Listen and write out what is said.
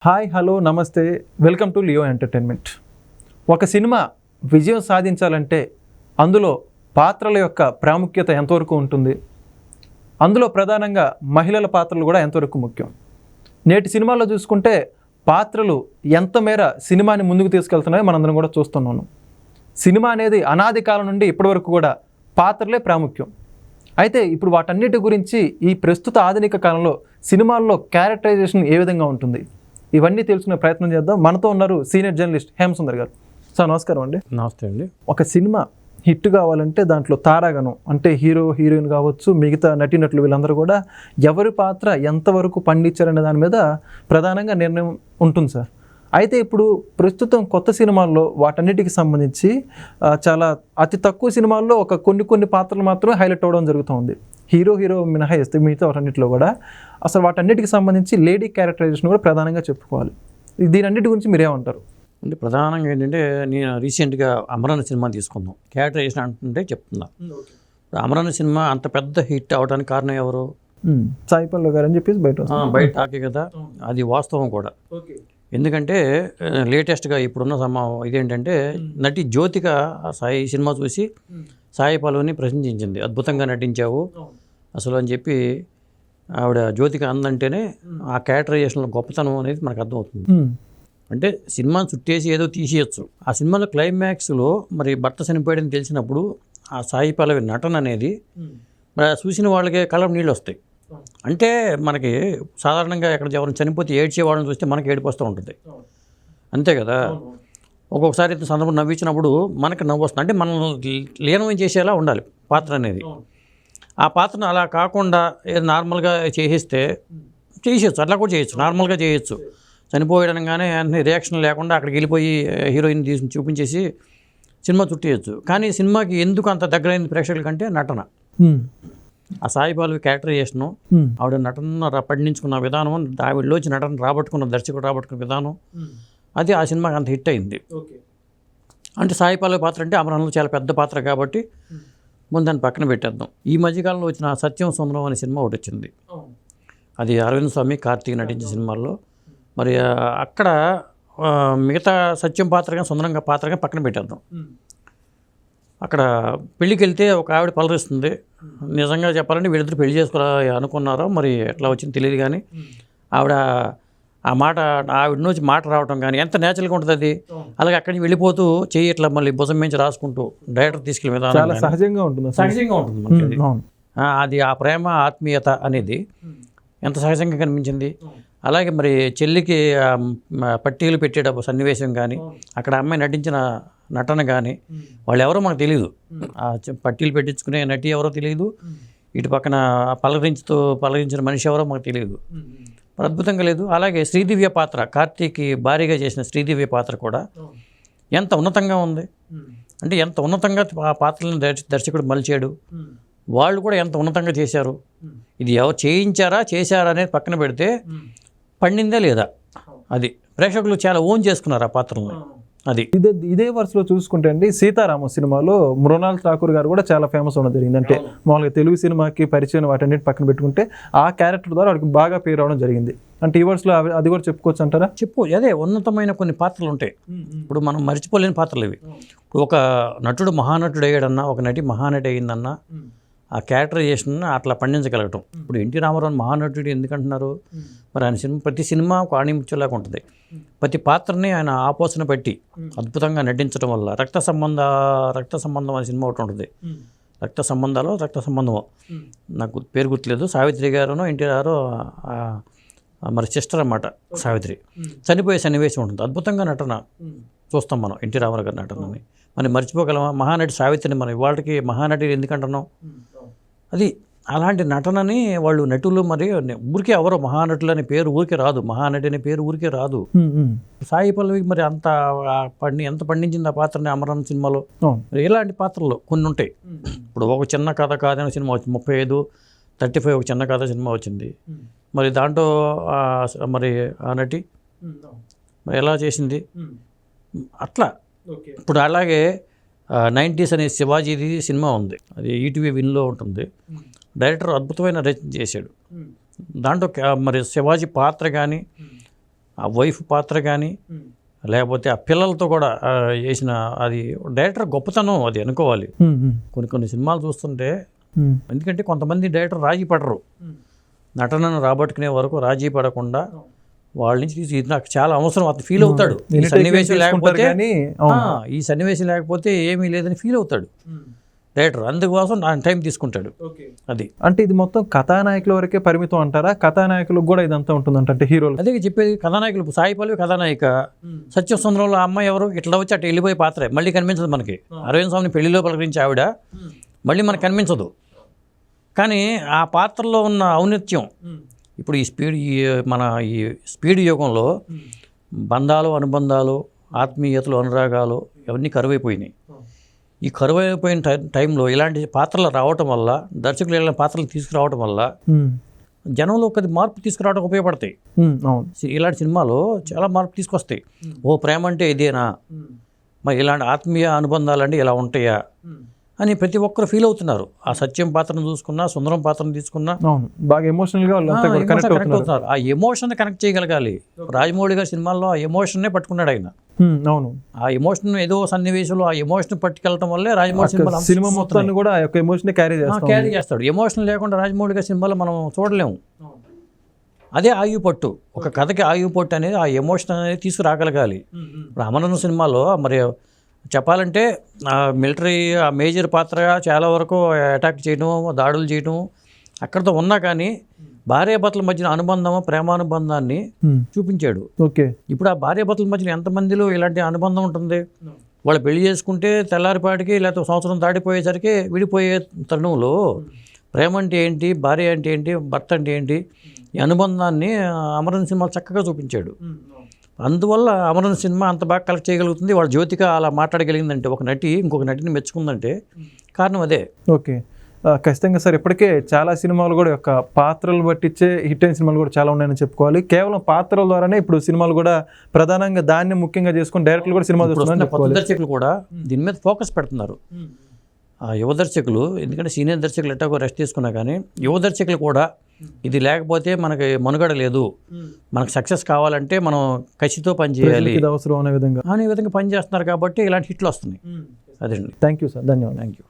Hi hello నమస్తే welcome to Leo entertainment. ఒక cinema విజయం సాధించాలంటే అందులో పాత్రల యొక్క ప్రాముఖ్యత ఎంతవరకు ఉంటుంది, అందులో ప్రధానంగా మహిళల పాత్రలు కూడా ఎంతవరకు ముఖ్యం. నేటి సినిమాల్లో చూసుకుంటే పాత్రలు ఎంత మేర సినిమాని ముందుకు తీసుకెళ్తున్నాయో మనందరం కూడా చూస్తున్నాను. సినిమా అనేది అనాది కాలం నుండి ఇప్పటివరకు కూడా పాత్రలే ప్రాముఖ్యం. అయితే ఇప్పుడు వాటన్నిటి గురించి ఈ ప్రస్తుత ఆధునిక కాలంలో సినిమాల్లో క్యారెక్టరైజేషన్ ఏ విధంగా ఉంటుంది, ఇవన్నీ తెలుసుకునే ప్రయత్నం చేద్దాం. మనతో ఉన్నారు సీనియర్ జర్నలిస్ట్ హేమసుందర్ గారు. సార్ నమస్కారం అండి. నమస్తే అండి. ఒక సినిమా హిట్ కావాలంటే దాంట్లో తారాగణం అంటే హీరో హీరోయిన్ కావచ్చు, మిగతా నటీనటులు వీళ్ళందరూ కూడా ఎవరి పాత్ర ఎంతవరకు పండించారనే దాని మీద ప్రధానంగా నిర్ణయం ఉంటుంది సార్. అయితే ఇప్పుడు ప్రస్తుతం కొత్త సినిమాల్లో వాటన్నిటికి సంబంధించి చాలా అతి తక్కువ సినిమాల్లో ఒక కొన్ని పాత్రలు మాత్రమే హైలైట్ అవ్వడం జరుగుతుంది. హీరో మినహాయిస్తే మిగతా వాటన్నిటిలో కూడా అసలు వాటన్నిటికి సంబంధించి లేడీ క్యారెక్టరైజేషన్ కూడా ప్రధానంగా చెప్పుకోవాలి. దీనన్నిటి గురించి మీరేమంటారు? అంటే ప్రధానంగా ఏంటంటే నేను రీసెంట్గా అమరన్ సినిమా తీసుకుందాం. క్యారెక్టరైజేషన్ అంటుంటే చెప్తున్నా. అమరన్ సినిమా అంత పెద్ద హిట్ అవడానికి కారణం ఎవరు? సాయి పల్లవి గారు అని చెప్పేసి బయట టాకే కదా. అది వాస్తవం కూడా. ఎందుకంటే లేటెస్ట్గా ఇప్పుడున్న ఇదేంటంటే నటి జ్యోతిక సాయి సినిమా చూసి సాయి పల్లవిని ప్రశంసించింది. అద్భుతంగా నటించావు అసలు అని చెప్పి ఆవిడ జ్యోతిక అందంటేనే ఆ క్యారెక్టరైజేషన్లో గొప్పతనం అనేది మనకు అర్థమవుతుంది. అంటే సినిమాను చుట్టేసి ఏదో తీసేయచ్చు. ఆ సినిమాలో క్లైమాక్స్లో మరి భర్త చనిపోయాడని తెలిసినప్పుడు ఆ సాయి పల్లవి నటన అనేది మరి చూసిన వాళ్ళకే కళ్ళ నీళ్ళు వస్తాయి. అంటే మనకి సాధారణంగా ఎక్కడ ఎవరైనా చనిపోతే ఏడ్చే వాళ్ళని చూస్తే మనకి ఏడుపు వస్తూ ఉంటుంది, అంతే కదా. ఒక్కొక్కసారి సందర్భం నవ్వించినప్పుడు మనకి నవ్వు వస్తుంది. అంటే మనం లీనం చేసేలా ఉండాలి పాత్ర అనేది. ఆ పాత్రను అలా కాకుండా ఏదో నార్మల్గా చేసేస్తే చేసేయచ్చు, అట్లా కూడా చేయొచ్చు, నార్మల్గా చేయొచ్చు. చనిపోయడంగానే అన్ని రియాక్షన్ లేకుండా అక్కడికి వెళ్ళిపోయి హీరోయిన్ చూపించేసి సినిమా చుట్టేయచ్చు. కానీ సినిమాకి ఎందుకు అంత దగ్గరైంది ప్రేక్షకుల కంటే నటన. ఆ సాయి పల్లవి క్యారెక్టరైజేషను, ఆవిడ నటన పండించుకున్న విధానం, ఆవిడలోంచి నటన దర్శకుడు రాబట్టుకున్న విధానం, అది ఆ సినిమాకి అంత హిట్ అయింది. అంటే సాయి పల్లవి పాత్ర అంటే అమరంలో చాలా పెద్ద పాత్ర కాబట్టి ముందు దాన్ని పక్కన పెట్టేద్దాం. ఈ మధ్యకాలంలో వచ్చిన సత్యం సుందరం అనే సినిమా ఒకటి వచ్చింది. అది అరవింద్ స్వామి కార్తీక్ నటించిన సినిమాల్లో. మరి అక్కడ మిగతా సత్యం పాత్రగా సుందరంగా పాత్రగా పక్కన పెట్టేద్దాం. అక్కడ పెళ్ళికి వెళ్తే ఒక ఆవిడ పలరిస్తుంది. నిజంగా చెప్పాలంటే వీళ్ళిద్దరు పెళ్లి చేసుకోవాలి అనుకున్నారో మరి ఎట్లా వచ్చింది తెలియదు. కానీ ఆవిడ ఆ మాట, ఆవిడ నుంచి మాట రావటం కానీ ఎంత నేచురల్గా ఉంటుంది అది. అలాగే అక్కడి నుంచి వెళ్ళిపోతూ చెయ్యి ఇట్లా మళ్ళీ భుజం మించి రాసుకుంటూ డైరెక్టర్ తీసుకెళ్ళి విధానం సహజంగా ఉంటుంది. అది ఆ ప్రేమ ఆత్మీయత అనేది ఎంత సహజంగా కనిపించింది. అలాగే మరి చెల్లికి పట్టీలు పెట్టేటప్పుడు సన్నివేశం కానీ, అక్కడ అమ్మాయి నటించిన నటన కానీ, వాళ్ళు ఎవరో మనకు తెలియదు. ఆ పట్టీలు పెట్టించుకునే నటి ఎవరో తెలియదు, ఇటు పక్కన పలకరించిన మనిషి ఎవరో మనకు తెలియదు. అద్భుతంగా లేదు. అలాగే శ్రీదివ్య పాత్ర, కార్తీక్కి భారీగా చేసిన శ్రీదివ్య పాత్ర కూడా ఎంత ఉన్నతంగా ఉంది. అంటే ఎంత ఉన్నతంగా ఆ పాత్రలను దర్శకుడు మలిచాడు. వాళ్ళు కూడా ఎంత ఉన్నతంగా చేశారు. ఇది ఎవరు చేశారా అనేది పక్కన పెడితే పండిందా లేదా, అది ప్రేక్షకులు చాలా ఓన్ చేసుకున్నారు ఆ పాత్రలను. అది ఇదే వరుసలో చూసుకుంటే అండి, సీతారామ సినిమాలో మృణాల్ ఠాకూర్ గారు కూడా చాలా ఫేమస్ ఉండడం జరిగింది. అంటే మామూలుగా తెలుగు సినిమాకి పరిచయం వాటన్నిటి పక్కన పెట్టుకుంటే ఆ క్యారెక్టర్ ద్వారా వాడికి బాగా పేరు రావడం జరిగింది. అంటే ఈ వరుసలో అది కూడా చెప్పుకోవచ్చు అంటారా? అదే ఉన్నతమైన కొన్ని పాత్రలు ఉంటాయి. ఇప్పుడు మనం మర్చిపోలేని పాత్రలు ఇవి. ఇప్పుడు ఒక నటుడు మహానటుడు అయ్యాడన్నా, ఒక నటి మహానటి అయిందన్నా, ఆ క్యారెక్టరైజేషన్ అట్లా పండించగలగటం. ఇప్పుడు ఎన్టీ రామారావు మహానటుడు ఎందుకంటున్నారు? మరి ఆయన ప్రతి సినిమా ఒక ఆణిముత్యంలాగా ఉంటుంది. ప్రతి పాత్రని ఆయన ఆపోసన పెట్టి అద్భుతంగా నటించడం వల్ల రక్త సంబంధం అనే సినిమా ఒకటి ఉంటుంది. రక్త సంబంధం నాకు పేరు గుర్తులేదు. సావిత్రి గారును ఎన్టీఆర్ మరి సిస్టర్ అన్నమాట సావిత్రి. చనిపోయే సన్నివేశం ఉంటుంది. అద్భుతంగా నటన చూస్తాం మనం ఎన్టీ రామారావు గారి నటనని. మనం మర్చిపోగలమా? మహానటి సావిత్రిని మనం ఇవాళకి మహానటి ఎందుకంటున్నాం? అది అలాంటి నటనని వాళ్ళు నటులు మరి ఊరికే ఎవరో మహానటులు అనే పేరు ఊరికే రాదు, మహానటి అనే పేరు ఊరికే రాదు. సాయి పల్లవికి మరి ఎంత పండించింది ఆ పాత్రని అమరన్ సినిమాలో. మరి ఇలాంటి పాత్రలు కొన్ని ఉంటాయి. ఇప్పుడు ఒక చిన్న కథ కాదని సినిమా వచ్చింది, 35 ఒక చిన్న కథ సినిమా వచ్చింది. మరి దాంట్లో మరి ఆ నటి మరి ఎలా చేసింది అట్లా. ఇప్పుడు అలాగే 90s అనే శివాజీది సినిమా ఉంది, అది ఈటీవీ విన్లో ఉంటుంది. డైరెక్టర్ అద్భుతమైన రచన చేశాడు. దాంట్లో మరి శివాజీ పాత్ర కానీ ఆ వైఫ్ పాత్ర కానీ లేకపోతే ఆ పిల్లలతో కూడా చేసిన అది డైరెక్టర్ గొప్పతనం అది అనుకోవాలి. కొన్ని సినిమాలు చూస్తుంటే, ఎందుకంటే కొంతమంది డైరెక్టర్ రాజీ పడరు, నటనను రాబట్టుకునే వరకు రాజీ పడకుండా వాళ్ళ నుంచి తీసి ఇది నాకు చాలా అవసరం అతను ఫీల్ అవుతాడు. ఈ సన్నివేశం లేకపోతే ఏమీ లేదని ఫీల్ అవుతాడు డైరెక్టర్, అందుకోసం నా టైం తీసుకుంటాడు. అది అంటే ఇది మొత్తం కథానాయకుల వరకే పరిమితం అంటారా? కథానాయకులకు కూడా ఇదంతా ఉంటుందంట, అంటే హీరోలు? అదే చెప్పేది, కథానాయకులు సాయి పల్లవి కథానాయిక, సత్యసుందరంలో ఆ అమ్మాయి ఎవరు ఇట్లా వచ్చి అట్లా వెళ్ళిపోయే పాత్రే, మళ్ళీ కనిపించదు మనకి. అరవింద్ స్వామిని పెళ్లిలో పలకరించి ఆవిడ మళ్ళీ మనకు కనిపించదు, కానీ ఆ పాత్రలో ఉన్న ఔన్నత్యం. ఇప్పుడు ఈ స్పీడ్ యుగంలో బంధాలు, అనుబంధాలు, ఆత్మీయతలు, అనురాగాలు అవన్నీ కరువైపోయినాయి. ఈ కరువైపోయిన టైంలో ఇలాంటి పాత్రలు రావటం వల్ల, దర్శకులు ఇలాంటి పాత్రలు తీసుకురావటం వల్ల జనంలో ఒక మార్పు తీసుకురావడం ఉపయోగపడతాయి. ఇలాంటి సినిమాలు చాలా మార్పు తీసుకొస్తాయి. ఓ ప్రేమ అంటే ఇదేనా, మరి ఇలాంటి ఆత్మీయ అనుబంధాలు అంటే ఇలా ఉంటాయా అని ప్రతి ఒక్కరు ఫీల్ అవుతున్నారు. ఆ సత్యం పాత్రను చూసుకున్నా, సుందరం పాత్రను తీసుకున్నా బాగా ఎమోషనల్గా కనెక్ట్ అవుతున్నారు. ఆ ఎమోషన్ కనెక్ట్ చేయగలగాలి. రాజమౌళి గారి సినిమాల్లో ఆ ఎమోషన్నే పట్టుకున్నాడు ఆయన. అవును, ఆ ఎమోషన్ ఏదో సన్నివేశంలో ఆ ఎమోషన్ పట్టుకెళ్ళటం వల్లే రాజమౌళి సినిమా మొత్తాన్ని కూడా ఆ యొక్క ఎమోషన్ క్యారీ చేస్తాడు. ఎమోషన్ లేకుండా రాజమౌళి గారి సినిమాలో మనం చూడలేము. అదే ఆయువు పట్టు, ఒక కథకి ఆయువు పట్టు అనేది ఆ ఎమోషన్ అనేది తీసుకురాగలగాలి. ఇప్పుడు అమరన్ సినిమాలో మరి చెప్పాలంటే మిలిటరీ ఆ మేజర్ పాత్రగా చాలా వరకు అటాక్ చేయడం, దాడులు చేయడం అక్కడితో ఉన్నా కానీ భార్యాభర్తల మధ్యన అనుబంధం, ప్రేమానుబంధాన్ని చూపించాడు. ఇప్పుడు ఆ భార్యాభర్తల మధ్యన ఎంతమందిలో ఇలాంటి అనుబంధం ఉంటుంది? వాళ్ళు పెళ్లి చేసుకుంటే తెల్లారిపాటికి లేకపోతే సంవత్సరం దాటిపోయేసరికి విడిపోయే తరుణంలో ప్రేమ అంటే ఏంటి, భార్య అంటే ఏంటి, భర్త అంటే ఏంటి, ఈ అనుబంధాన్ని అమరన్ సినిమా చక్కగా చూపించాడు. అందువల్ల అమరన్ సినిమా అంత బాగా కలెక్ట్ చేయగలుగుతుంది. వాళ్ళ జ్యోతిక అలా మాట్లాడగలిగిందంటే, ఒక నటి ఇంకొక నటిని మెచ్చుకుందంటే కారణం అదే. ఓకే, ఖచ్చితంగా సార్. ఇప్పటికే చాలా సినిమాలు కూడా యొక్క పాత్రలు పట్టించే హిట్ అయిన సినిమాలు కూడా చాలా ఉన్నాయని చెప్పుకోవాలి. కేవలం పాత్రల ద్వారానే ఇప్పుడు సినిమాలు కూడా ప్రధానంగా దాన్ని ముఖ్యంగా చేసుకుని డైరెక్టర్లు కూడా సినిమాలు చూస్తున్నారు. కొత్త దర్శకులు కూడా దీని మీద ఫోకస్ పెడుతున్నారు. ఆ యువ దర్శకులు, ఎందుకంటే సీనియర్ దర్శకులు ఎట్టాగో రెస్ట్ తీసుకున్నా కానీ యువ దర్శకులు కూడా ఇది లేకపోతే మనకి మనుగడ లేదు, మనకు సక్సెస్ కావాలంటే మనం కసితో పనిచేయాలి అవసరం అనే విధంగా పనిచేస్తున్నారు కాబట్టి ఇలాంటి హిట్లు వస్తున్నాయి. అదండి. థ్యాంక్ యూ సార్, ధన్యవాదాలు. Thank you.